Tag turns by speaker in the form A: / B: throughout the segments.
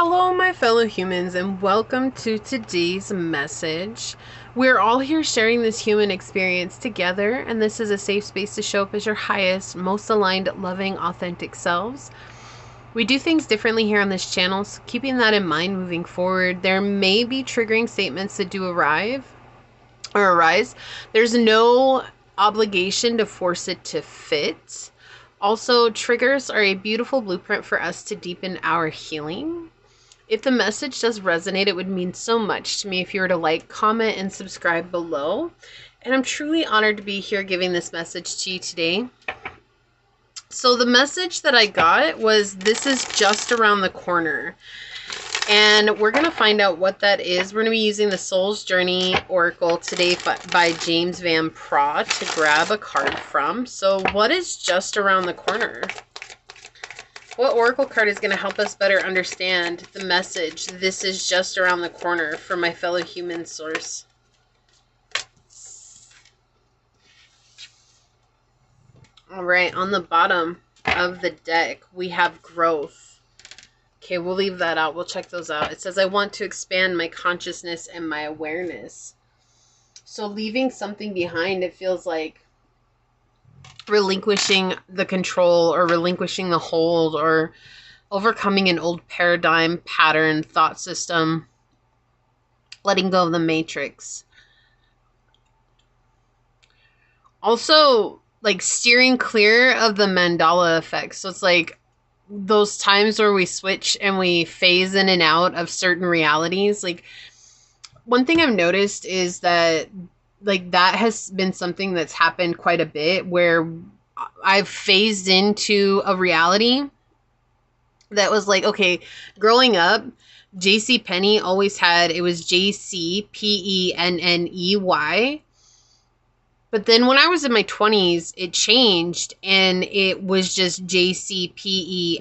A: Hello, my fellow humans, and welcome to today's message. We're all here sharing this human experience together, and this is a safe space to show up as your highest, most aligned, loving, authentic selves. We do things differently here on this channel, so keeping that in mind moving forward, there may be triggering statements that do arise. There's no obligation to force it to fit. Also, triggers are a beautiful blueprint for us to deepen our healing. If the message does resonate, it would mean so much to me if you were to like, comment, and subscribe below. And I'm truly honored to be here giving this message to you today. So the message that I got was, this is just around the corner. And we're going to find out what that is. We're going to be using the Soul's Journey Oracle today by James Van Praagh to grab a card from. So what is just around the corner? What oracle card is going to help us better understand the message, this is just around the corner, for my fellow human source? All right, on the bottom of the deck, we have growth. Okay, we'll leave that out. We'll check those out. It says, I want to expand my consciousness and my awareness. So leaving something behind, it feels like relinquishing the control or relinquishing the hold or overcoming an old paradigm, pattern, thought system, letting go of the matrix. Also, like steering clear of the mandala effect. So it's like those times where we switch and we phase in and out of certain realities. Like, one thing I've noticed is that that has been something that's happened quite a bit, where I've phased into a reality that was like, okay, growing up, JCPenney always had, it was JCPENNEY. But then when I was in my 20s, it changed and it was just JCPENNY.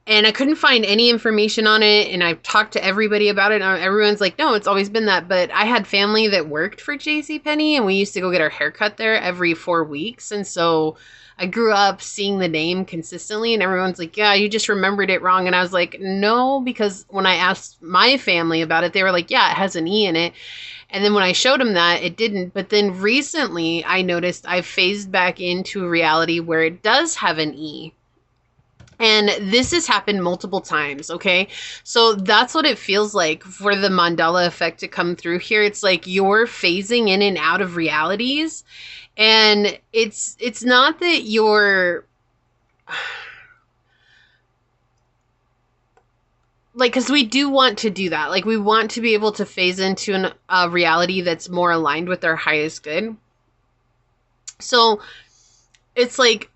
A: And I couldn't find any information on it, and I've talked to everybody about it, and everyone's like, no, it's always been that. But I had family that worked for JCPenney, and we used to go get our hair cut there every 4 weeks, and so I grew up seeing the name consistently, and everyone's like, yeah, you just remembered it wrong. And I was like, no, because when I asked my family about it, they were like, yeah, it has an E in it. And then when I showed them that, it didn't. But then recently, I noticed I've phased back into a reality where it does have an E. And this has happened multiple times, okay? So that's what it feels like for the mandala effect to come through here. It's like you're phasing in and out of realities. And it's not that you're... like, because we do want to do that. Like, we want to be able to phase into a reality that's more aligned with our highest good. So it's like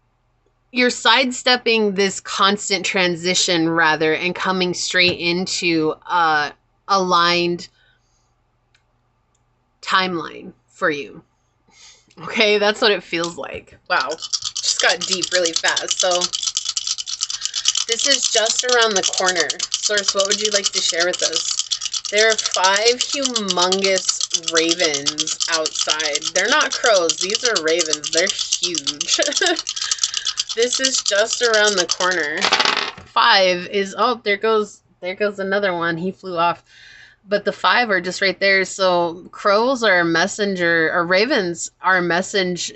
A: you're sidestepping this constant transition rather and coming straight into a aligned timeline for you. Okay, that's what it feels like. Wow, just got deep really fast. So this is just around the corner. Source, what would you like to share with us? There are 5 humongous ravens outside. They're not crows. These are ravens. They're huge. This is just around the corner. 5 is, oh, there goes another one. He flew off. But the 5 are just right there. So crows are messenger, or ravens are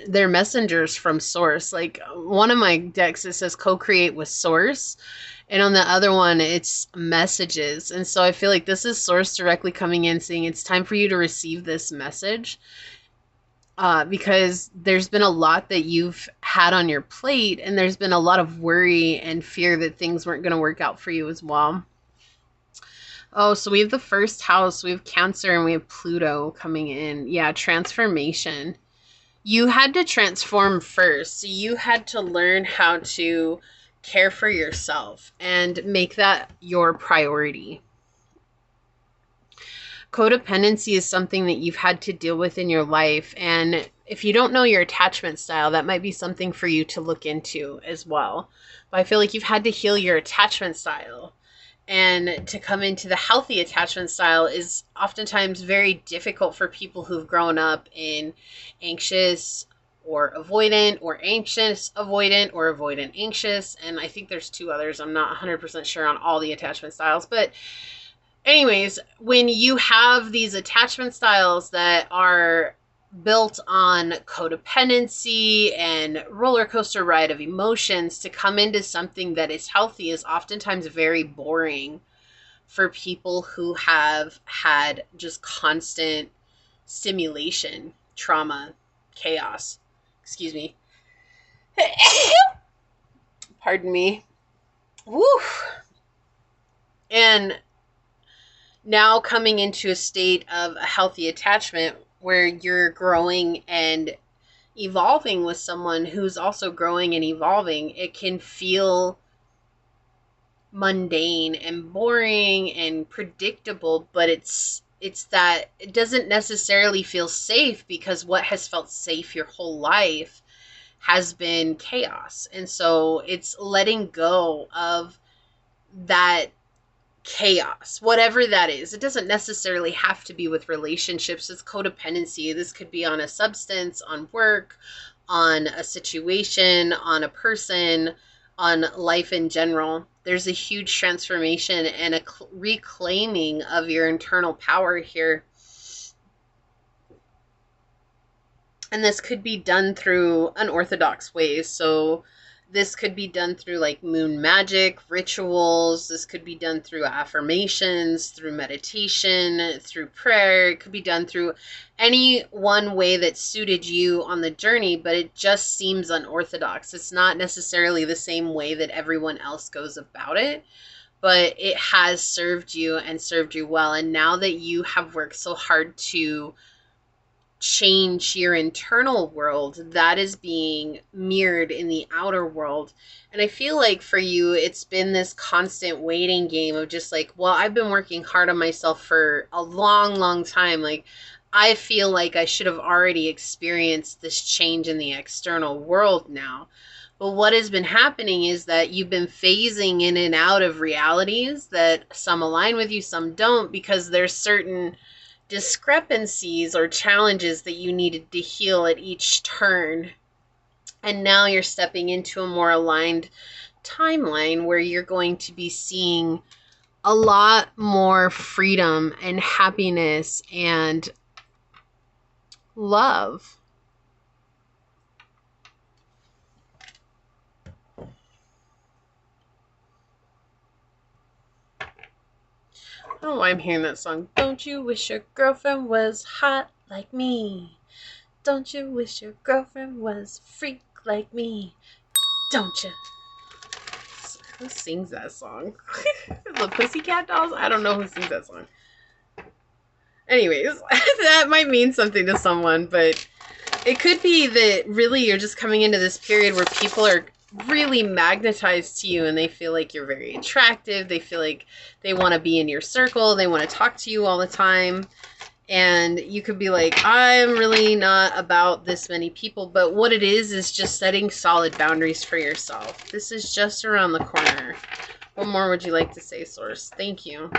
A: they're messengers from source. Like, one of my decks, it says co-create with source. And on the other one, it's messages. And so I feel like this is source directly coming in saying it's time for you to receive this message. Because there's been a lot that you've had on your plate, and there's been a lot of worry and fear that things weren't going to work out for you as well. Oh, so we have the first house, we have Cancer, and we have Pluto coming in. Yeah, transformation. You had to transform first. So you had to learn how to care for yourself and make that your priority. Codependency is something that you've had to deal with in your life. And if you don't know your attachment style, that might be something for you to look into as well. But I feel like you've had to heal your attachment style. And to come into the healthy attachment style is oftentimes very difficult for people who've grown up in anxious, or avoidant, or anxious avoidant, or avoidant anxious. And I think there's two others. I'm not 100% sure on all the attachment styles. But anyways, when you have these attachment styles that are built on codependency and roller coaster ride of emotions, to come into something that is healthy is oftentimes very boring for people who have had just constant stimulation, trauma, chaos. Excuse me. Pardon me. Woo. And now coming into a state of a healthy attachment where you're growing and evolving with someone who's also growing and evolving, it can feel mundane and boring and predictable, but it's that it doesn't necessarily feel safe, because what has felt safe your whole life has been chaos. And so it's letting go of that chaos, whatever that is. It doesn't necessarily have to be with relationships. It's codependency. This could be on a substance, on work, on a situation, on a person, on life in general. There's a huge transformation and a reclaiming of your internal power here. And this could be done through unorthodox ways. So this could be done through like moon magic, rituals. This could be done through affirmations, through meditation, through prayer. It could be done through any one way that suited you on the journey, but it just seems unorthodox. It's not necessarily the same way that everyone else goes about it, but it has served you and served you well. And now that you have worked so hard to change your internal world, that is being mirrored in the outer world. And I feel like for you, it's been this constant waiting game of just like, well, I've been working hard on myself for a long time. Like, I feel like I should have already experienced this change in the external world now. But what has been happening is that you've been phasing in and out of realities that some align with you, some don't, because there's certain discrepancies or challenges that you needed to heal at each turn. And now you're stepping into a more aligned timeline where you're going to be seeing a lot more freedom and happiness and love. I don't know why I'm hearing that song. Don't you wish your girlfriend was hot like me? Don't you wish your girlfriend was freak like me? Don't you? Who sings that song? The Pussycat Dolls? I don't know who sings that song. Anyways, that might mean something to someone, but it could be that really you're just coming into this period where people are really magnetized to you and they feel like you're very attractive. They feel like they want to be in your circle. They want to talk to you all the time. And you could be like, I'm really not about this many people. But what it is just setting solid boundaries for yourself. This is just around the corner. What more would you like to say, Source? Thank you.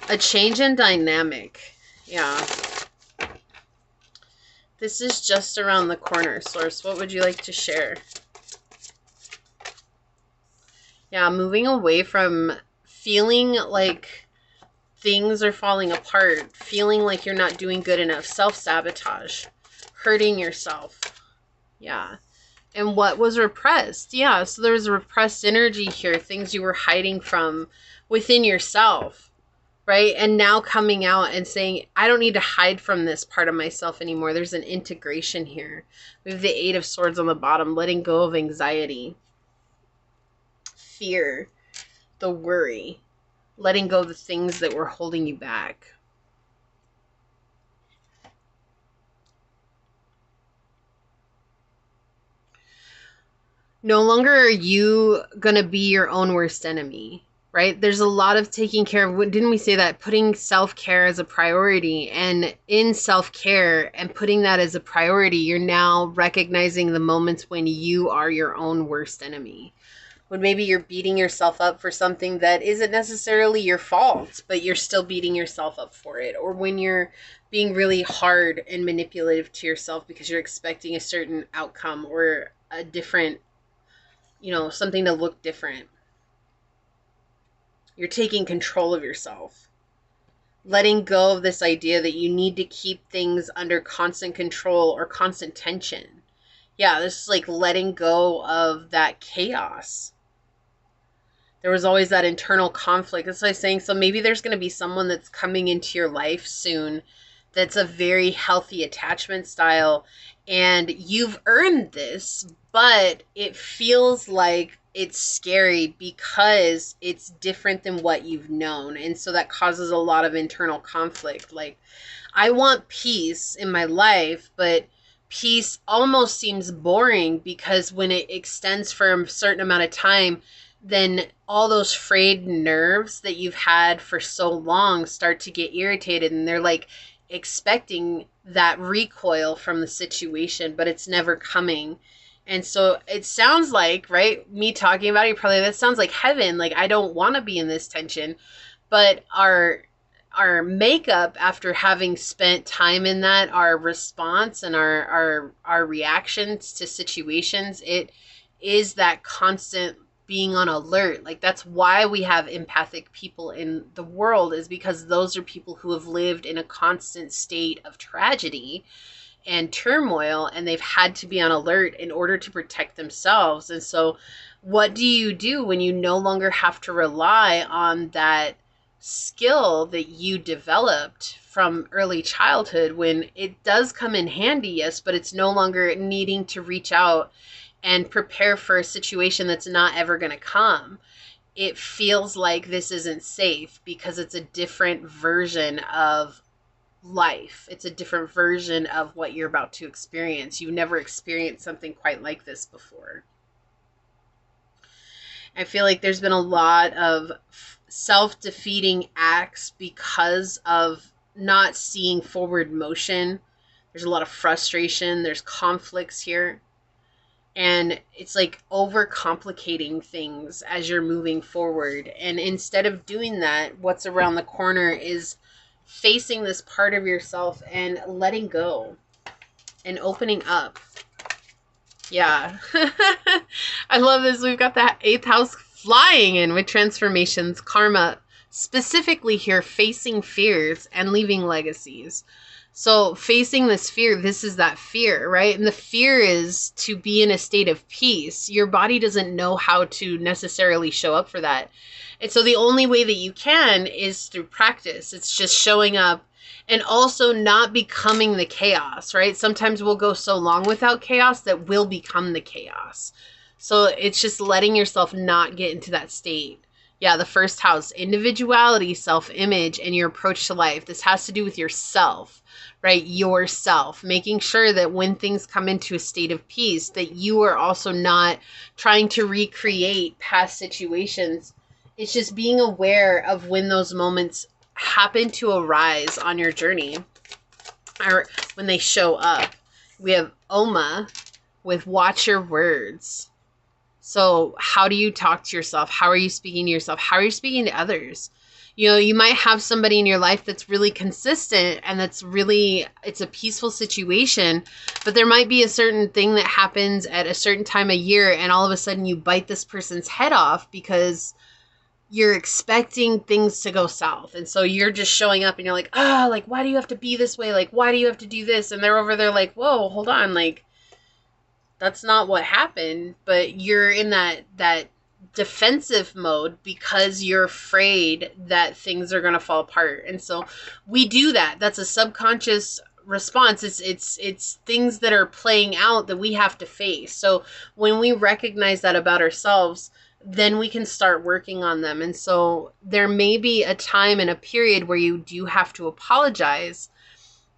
A: A change in dynamic. Yeah. This is just around the corner, Source. What would you like to share? Yeah, moving away from feeling like things are falling apart, feeling like you're not doing good enough, self-sabotage, hurting yourself. Yeah. And what was repressed? Yeah, so there's a repressed energy here, things you were hiding from within yourself. Right? And now coming out and saying, I don't need to hide from this part of myself anymore. There's an integration here. We have the 8 of Swords on the bottom, letting go of anxiety, fear, the worry, letting go of the things that were holding you back. No longer are you going to be your own worst enemy. Right? There's a lot of taking care of, didn't we say that? Putting self-care as a priority, and in self-care and putting that as a priority, you're now recognizing the moments when you are your own worst enemy. when maybe you're beating yourself up for something that isn't necessarily your fault, but you're still beating yourself up for it. Or when you're being really hard and manipulative to yourself because you're expecting a certain outcome or a different, something to look different. You're taking control of yourself. Letting go of this idea that you need to keep things under constant control or constant tension. Yeah, this is like letting go of that chaos. There was always that internal conflict. That's what I was saying. So maybe there's going to be someone that's coming into your life soon that's a very healthy attachment style, and you've earned this, but it feels like it's scary because it's different than what you've known. And so that causes a lot of internal conflict. Like, I want peace in my life, but peace almost seems boring because when it extends for a certain amount of time, then all those frayed nerves that you've had for so long start to get irritated, and they're like expecting that recoil from the situation, but it's never coming. And so it sounds like, right, me talking about it, probably that sounds like heaven. Like, I don't want to be in this tension, but our makeup after having spent time in that, our response and our reactions to situations, it is that constant being on alert. Like, that's why we have empathic people in the world, is because those are people who have lived in a constant state of tragedy and turmoil, and they've had to be on alert in order to protect themselves. And so what do you do when you no longer have to rely on that skill that you developed from early childhood, when it does come in handy, yes, but it's no longer needing to reach out and prepare for a situation that's not ever going to come? It feels like this isn't safe because it's a different version of life. It's a different version of what you're about to experience. You've never experienced something quite like this before. I feel like there's been a lot of self-defeating acts because of not seeing forward motion. There's a lot of frustration. There's conflicts here. And it's like overcomplicating things as you're moving forward. And instead of doing that, what's around the corner is facing this part of yourself and letting go and opening up. Yeah. I love this. We've got that 8th house flying in with transformations, karma, specifically here, facing fears and leaving legacies. So facing this fear, this is that fear, right? And the fear is to be in a state of peace. Your body doesn't know how to necessarily show up for that. And so the only way that you can is through practice. It's just showing up and also not becoming the chaos, right? Sometimes we'll go so long without chaos that we'll become the chaos. So it's just letting yourself not get into that state. Yeah, the 1st house, individuality, self-image, and your approach to life. This has to do with yourself, right? Yourself, making sure that when things come into a state of peace, that you are also not trying to recreate past situations. It's just being aware of when those moments happen to arise on your journey, or when they show up. We have Oma with watch your words. So how do you talk to yourself? How are you speaking to yourself? How are you speaking to others? You might have somebody in your life that's really consistent and it's a peaceful situation, but there might be a certain thing that happens at a certain time of year and all of a sudden you bite this person's head off because you're expecting things to go south. And so you're just showing up and you're like, like, why do you have to be this way? Like, why do you have to do this? And they're over there like, whoa, hold on. Like, that's not what happened. But you're in that defensive mode because you're afraid that things are going to fall apart. And so we do that. That's a subconscious response. It's things that are playing out that we have to face. So when we recognize that about ourselves, then we can start working on them. And so there may be a time and a period where you do have to apologize,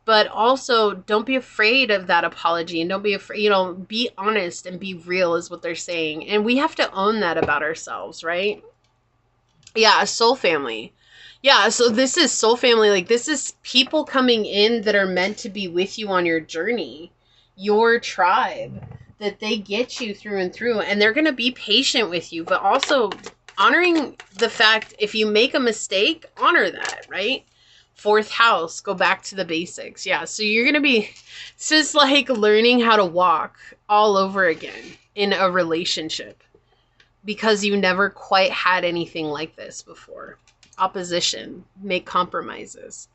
A: but also don't be afraid of that apology, and don't be afraid, be honest and be real is what they're saying. And we have to own that about ourselves, right? Yeah, soul family. Yeah, so this is soul family. Like, this is people coming in that are meant to be with you on your journey, your tribe. that they get you through and through, and they're going to be patient with you, but also honoring the fact if you make a mistake, honor that, right? Fourth house, go back to the basics. Yeah, so you're going to be, it's just like learning how to walk all over again in a relationship because you never quite had anything like this before. Opposition, make compromises.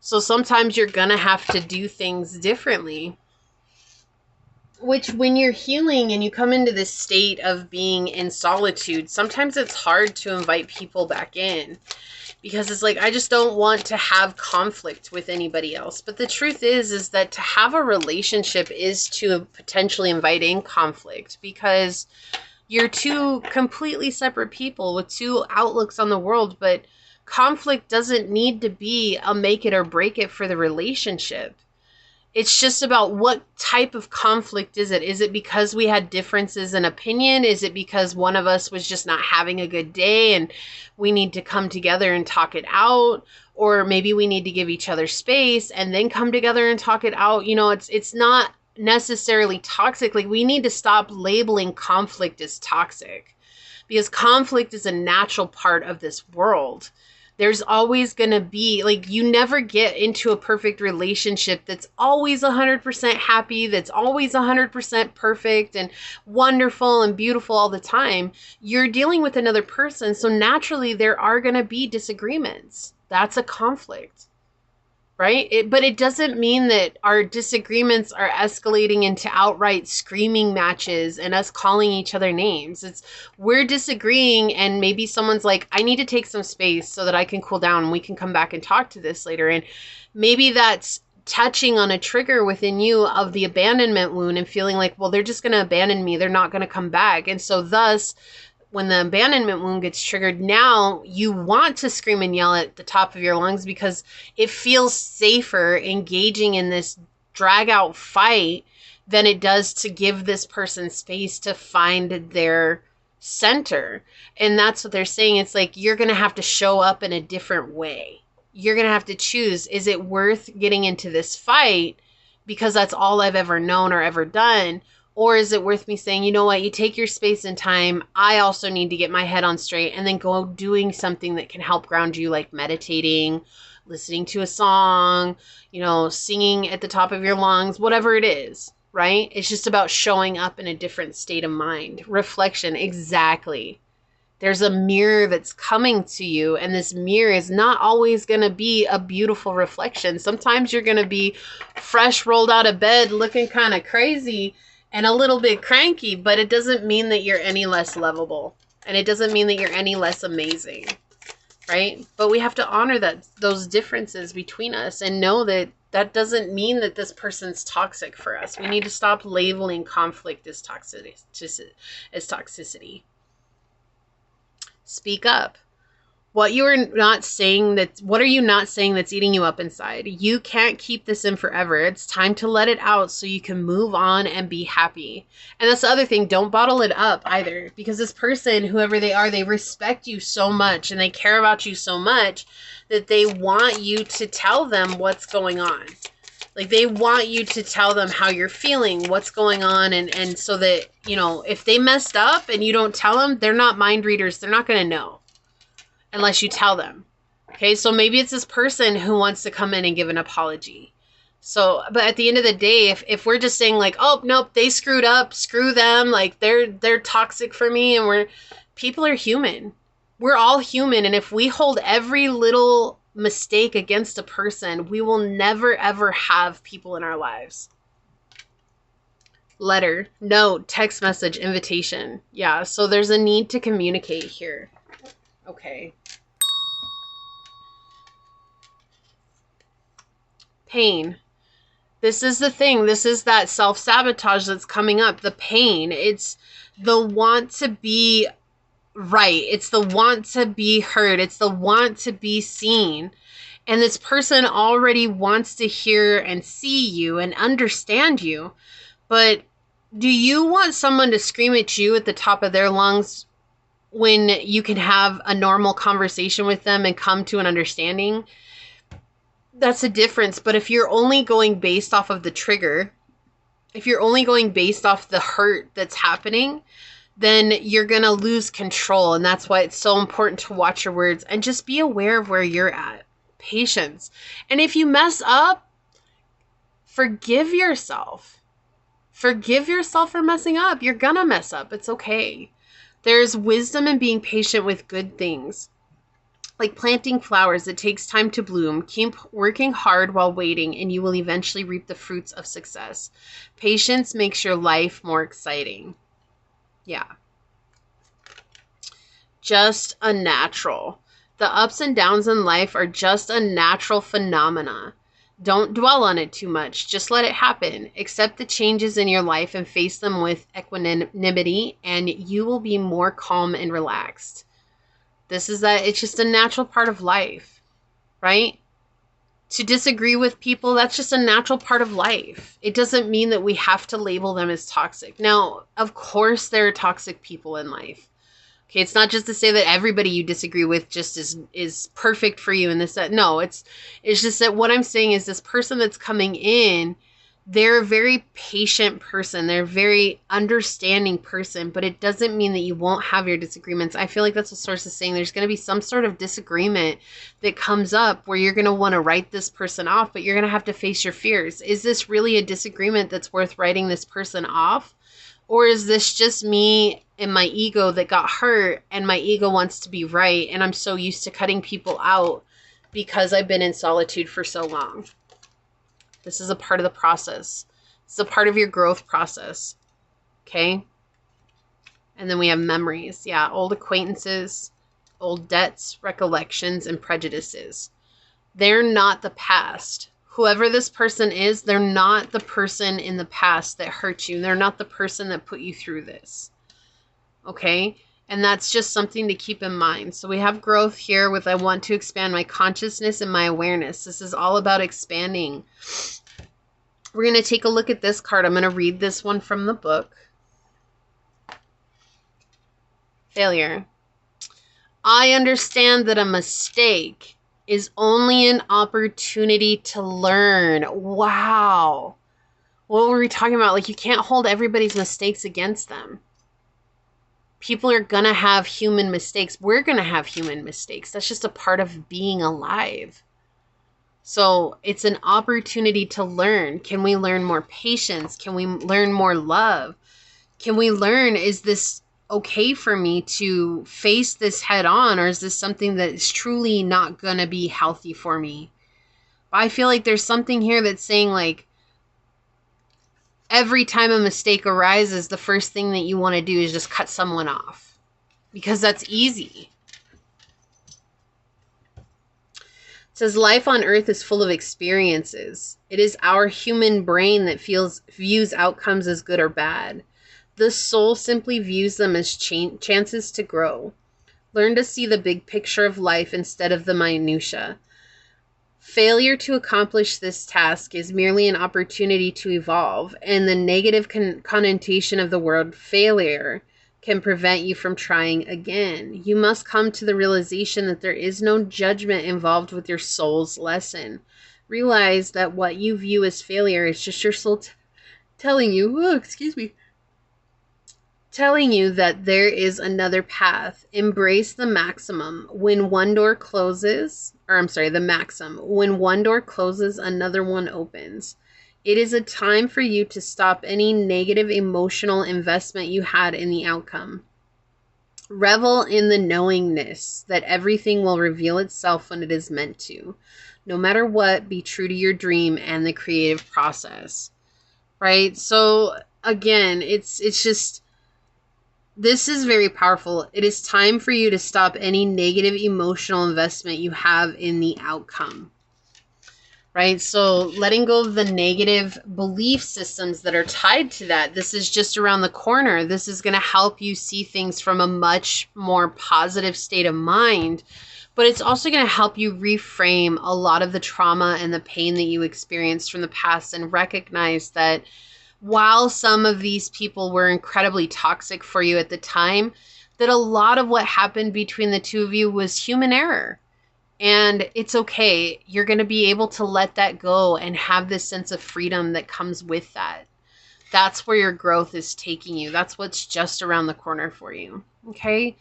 A: So sometimes you're going to have to do things differently, which when you're healing and you come into this state of being in solitude, sometimes it's hard to invite people back in because it's like, I just don't want to have conflict with anybody else. But the truth is that to have a relationship is to potentially invite in conflict because you're two completely separate people with two outlooks on the world. But conflict doesn't need to be a make it or break it for the relationship. It's just about what type of conflict is it? Is it because we had differences in opinion? Is it because one of us was just not having a good day and we need to come together and talk it out? Or maybe we need to give each other space and then come together and talk it out. You know, it's not necessarily toxic. Like, we need to stop labeling conflict as toxic because conflict is a natural part of this world. There's always going to be, like, you never get into a perfect relationship that's always 100% happy, that's always 100% perfect and wonderful and beautiful all the time. You're dealing with another person, so naturally there are going to be disagreements. That's a conflict, right? But it doesn't mean that our disagreements are escalating into outright screaming matches and us calling each other names. It's we're disagreeing and maybe someone's like, I need to take some space so that I can cool down and we can come back and talk to this later. And maybe that's touching on a trigger within you of the abandonment wound and feeling like, well, they're just going to abandon me. They're not going to come back. And so thus, when the abandonment wound gets triggered, now you want to scream and yell at the top of your lungs because it feels safer engaging in this drag out fight than it does to give this person space to find their center. And that's what they're saying. It's like, you're going to have to show up in a different way. You're going to have to choose, is it worth getting into this fight because that's all I've ever known or ever done? Or is it worth me saying, you know what, you take your space and time. I also need to get my head on straight and then go doing something that can help ground you, like meditating, listening to a song, you know, singing at the top of your lungs, whatever it is, right? It's just about showing up in a different state of mind. Reflection, exactly. There's a mirror that's coming to you, and this mirror is not always going to be a beautiful reflection. Sometimes you're going to be fresh, rolled out of bed, looking kind of crazy and a little bit cranky, but it doesn't mean that you're any less lovable. And it doesn't mean that you're any less amazing, right? But we have to honor those differences between us and know that that doesn't mean that this person's toxic for us. We need to stop labeling conflict as toxicity. Speak up. What are you not saying that's eating you up inside? You can't keep this in forever. It's time to let it out so you can move on and be happy. And that's the other thing. Don't bottle it up either, because this person, whoever they are, they respect you so much and they care about you so much that they want you to tell them what's going on. Like, they want you to tell them how you're feeling, what's going on. And so that, you know, if they messed up and you don't tell them, they're not mind readers. They're not going to know unless you tell them. Okay, so maybe it's this person who wants to come in and give an apology. So, but at the end of the day, if we're just saying like, oh, nope, they screwed up, screw them, like they're toxic for me, and people are human. We're all human, and if we hold every little mistake against a person, we will never ever have people in our lives. Letter, note, text message, invitation. Yeah, so there's a need to communicate here. Okay. Pain. This is the thing. This is that self-sabotage that's coming up. The pain. It's the want to be right. It's the want to be heard. It's the want to be seen. And this person already wants to hear and see you and understand you. But do you want someone to scream at you at the top of their lungs when you can have a normal conversation with them and come to an understanding? That's a difference. But if you're only going based off of the trigger If you're only going based off the hurt that's happening, then you're going to lose control. And that's why it's so important to watch your words and just be aware of where you're at. Patience. And if you mess up, forgive yourself. Forgive yourself for messing up. You're going to mess up. It's okay. There's wisdom in being patient with good things. Like planting flowers, it takes time to bloom. Keep working hard while waiting, and you will eventually reap the fruits of success. Patience makes your life more exciting. Yeah. Just a natural. The ups and downs in life are just a natural phenomena. Don't dwell on it too much. Just let it happen. Accept the changes in your life and face them with equanimity, and you will be more calm and relaxed. This is that it's just a natural part of life, right? To disagree with people, that's just a natural part of life. It doesn't mean that we have to label them as toxic. Now, of course, there are toxic people in life. Okay, it's not just to say that everybody you disagree with just is perfect for you and this, that. No, it's just that what I'm saying is this person that's coming in, they're a very patient person. They're a very understanding person, but it doesn't mean that you won't have your disagreements. I feel like that's what Source is saying. There's going to be some sort of disagreement that comes up where you're going to want to write this person off, but you're going to have to face your fears. Is this really a disagreement that's worth writing this person off? Or is this just me and my ego that got hurt and my ego wants to be right and I'm so used to cutting people out because I've been in solitude for so long? This is a part of the process. It's a part of your growth process. Okay? And then we have memories. Yeah, old acquaintances, old debts, recollections, and prejudices. They're not the past. Whoever this person is, they're not the person in the past that hurt you. They're not the person that put you through this. Okay? And that's just something to keep in mind. So we have growth here with I want to expand my consciousness and my awareness. This is all about expanding. We're going to take a look at this card. I'm going to read this one from the book. Failure. I understand that a mistake is only an opportunity to learn. Wow. What were we talking about? Like, you can't hold everybody's mistakes against them. People are going to have human mistakes. We're going to have human mistakes. That's just a part of being alive. So it's an opportunity to learn. Can we learn more patience? Can we learn more love? Can we learn, is this okay for me to face this head on, or is this something that is truly not going to be healthy for me? I feel like there's something here that's saying, like, every time a mistake arises, the first thing that you want to do is just cut someone off because that's easy. It says life on earth is full of experiences. It is our human brain that views outcomes as good or bad. The soul simply views them as chances to grow. Learn to see the big picture of life instead of the minutia. Failure to accomplish this task is merely an opportunity to evolve, and the negative connotation of the word failure can prevent you from trying again. You must come to the realization that there is no judgment involved with your soul's lesson. Realize that what you view as failure is just your soul telling you, telling you that there is another path. Embrace the maximum. When one door closes, the maxim. When one door closes, another one opens. It is a time for you to stop any negative emotional investment you had in the outcome. Revel in the knowingness that everything will reveal itself when it is meant to. No matter what, be true to your dream and the creative process. Right? So again, it's just, this is very powerful. It is time for you to stop any negative emotional investment you have in the outcome. Right? So letting go of the negative belief systems that are tied to that. This is just around the corner. This is going to help you see things from a much more positive state of mind. But it's also going to help you reframe a lot of the trauma and the pain that you experienced from the past and recognize that while some of these people were incredibly toxic for you at the time, that a lot of what happened between the two of you was human error. And it's okay. You're going to be able to let that go and have this sense of freedom that comes with that. that's where your growth is taking you. That's what's just around the corner for you. Okay?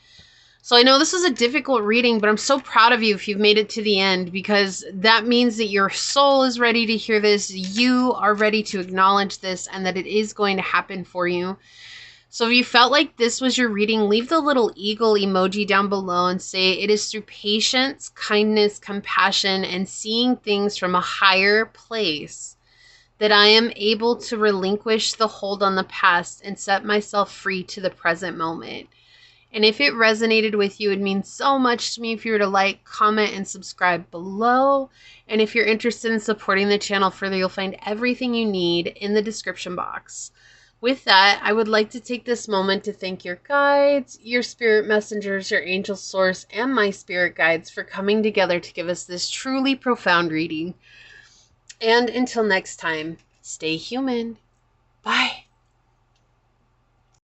A: So I know this was a difficult reading, but I'm so proud of you if you've made it to the end, because that means that your soul is ready to hear this. You are ready to acknowledge this and that it is going to happen for you. So if you felt like this was your reading, leave the little eagle emoji down below and say, it is through patience, kindness, compassion, and seeing things from a higher place that I am able to relinquish the hold on the past and set myself free to the present moment. And if it resonated with you, it means so much to me if you were to like, comment, and subscribe below. And if you're interested in supporting the channel further, you'll find everything you need in the description box. With that, I would like to take this moment to thank your guides, your spirit messengers, your angel source, and my spirit guides for coming together to give us this truly profound reading. And until next time, stay human. Bye.